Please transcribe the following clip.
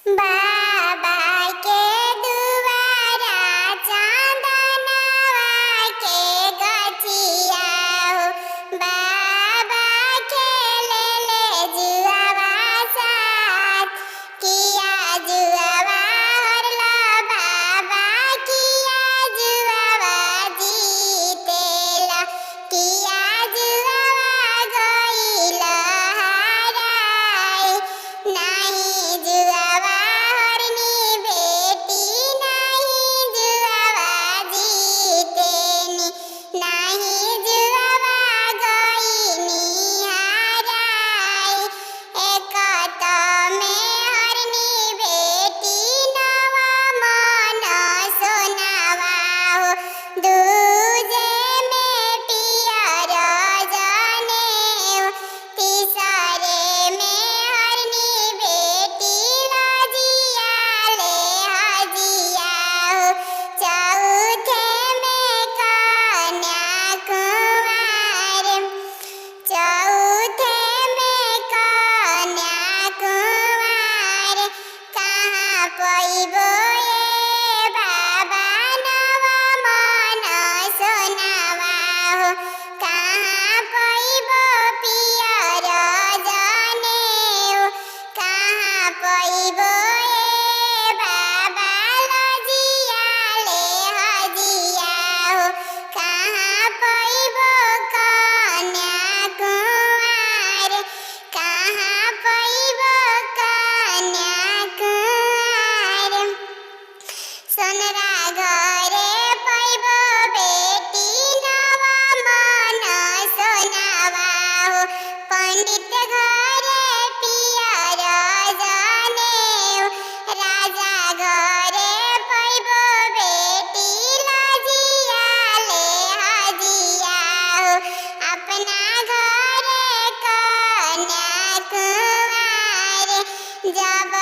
बाबा के दुआरा चांदनवा के गछिया हो, बाबा खेले ले जुआवा साथ, किया जुआवा हरला बाबा, किया जुआवा जीतेला, किया जुआवा गइल हाराई, नाही जुआवा हरनी बेटी, नाही जुआवा जीतेनी, नाही जुआवा गइनी हाराई, एक त में हरनी बेटी नवा मन सोनावा हो, दूजे में पियर जनेऊ, तीसरे में हरनी बेटी हजिया ले हजिया हो, चौथे में कन्या कुंवार, चौथे में कन्या कुंवार, कहाँ पइबो ये बाबा नवा मन सोनावा हो, कहाँ पइबो पियर जनेऊ, कहाँ पइबो ये बाबा लजिया ले हजिया हो, कहाँ पइबो कन्या कुंवार, कहाँ पइबो कन्या कुंवार, सोनरा घरे पइबो बेटी नवा मन सोनावा हो, पंडित घरे पियर जनेऊ, राजा घरे पइबो बेटी लजिया ले हजिया हो, अपना घरे कन्या कुंवार, जब